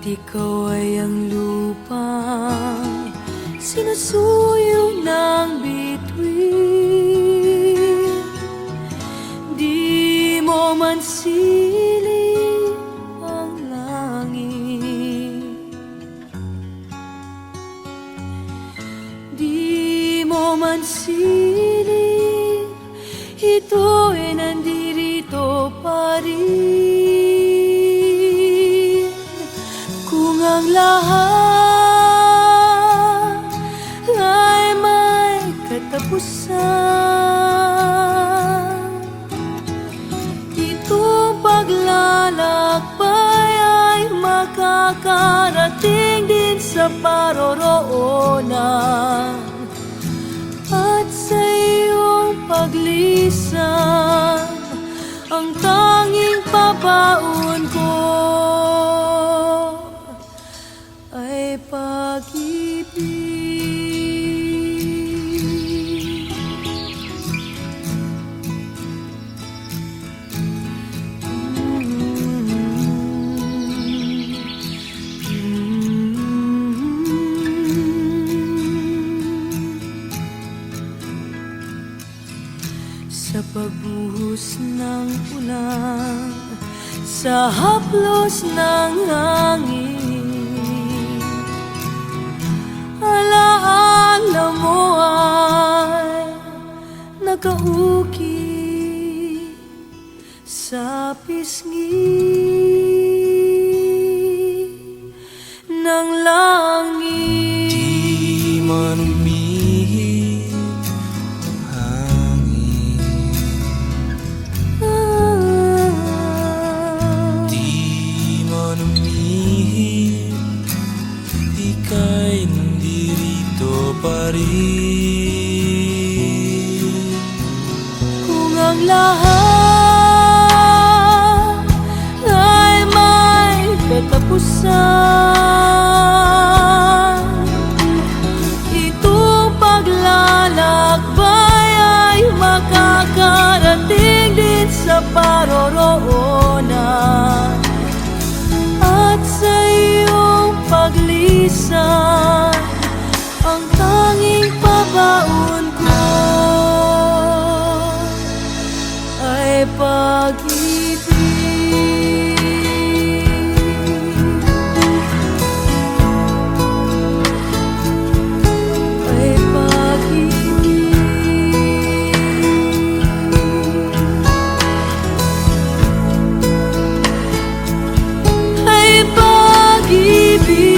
ikaw ay ang lupang sinusuyo ng bituin. Di mo man siling ang langit, di mo man siling, ito ay nandirito pa rin. Kung ang lahat ay may katapusan, itong paglalakbay ay makakarating din sa paroroonan. At sa iyong paglisan, ang tanging pabaon ko ay pag-ibig. Sa pagbuhos ng ulan, sa haplos ng hangin, alaala mo ay nakaukit sa pisngi ng langit. Di man umihip ang hangin, di man umihip, ika'y nandirito pa rin. Kung ang lahat ay may katapusan, itong paglalakbay ay makakarating din sa paroroonan. At sa iyong paglisan, ang tanging pabaon ko ay pag-ibig. Ay pag-ibig. Ay pag-ibig.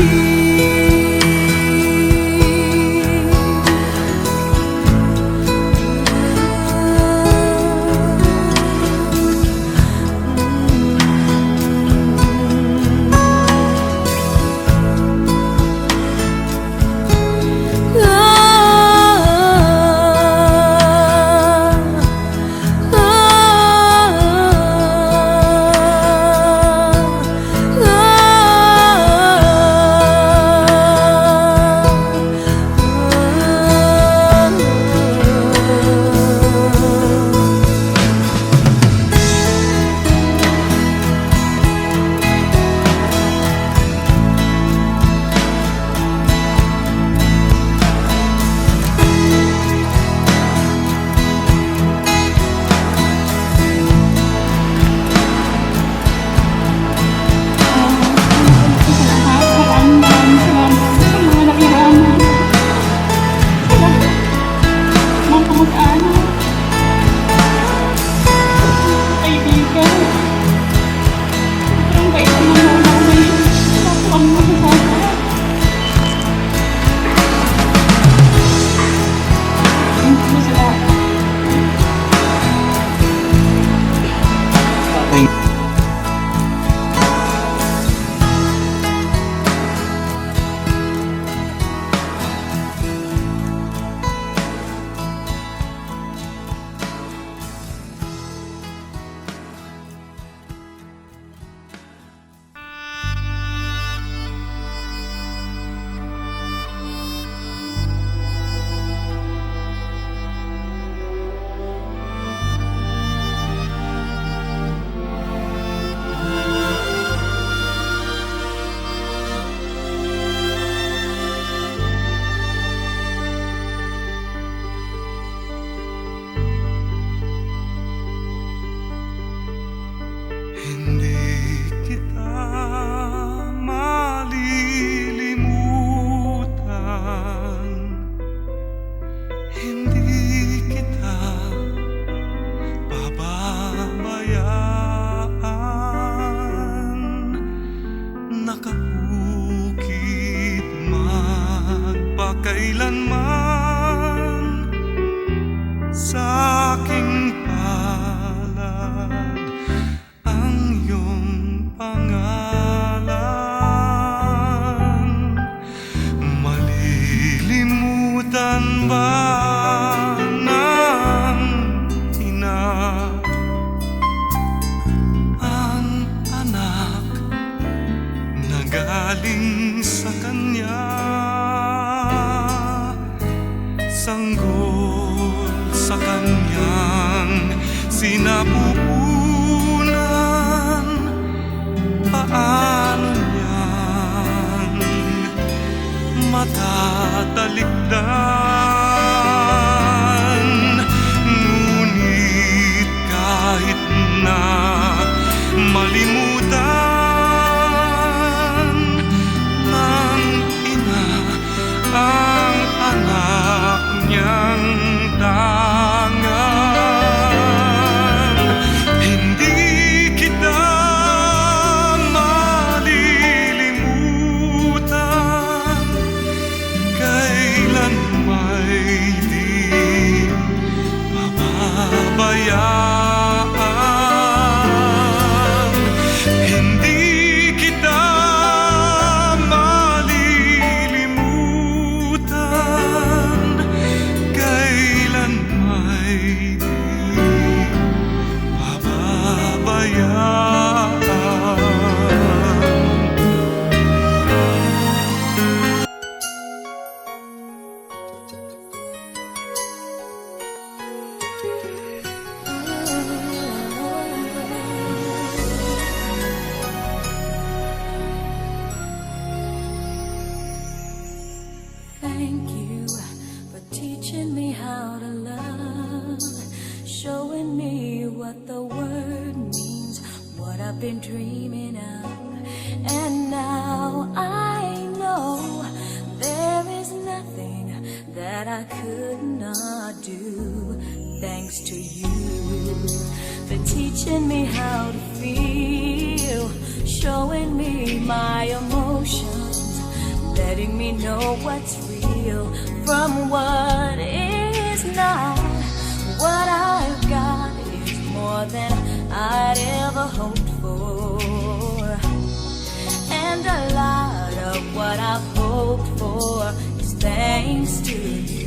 kailanman sa aking palad ang iyong pangalan. Malilimutan ba ng ina ang anak na galing sa kanya? Sanggol sa kanyang sinapupunan, paano niyang matatalikdan? Ngunit kahit na malimutan ng ina ang anak niyang tangan, hindi kita malilimutan, kailan may di pababayaan. Hindi kita malilimutan, kailan may di pababayaan. Thank you for teaching me how to love, showing me what the word means, what I've been dreaming of. And now I know there is nothing that I could not do. Thanks to you for teaching me how to feel, showing me my emotions, letting me know what's real from what is not. What I've got is more than I'd ever hoped for, and a lot of what I've hoped for is thanks to you.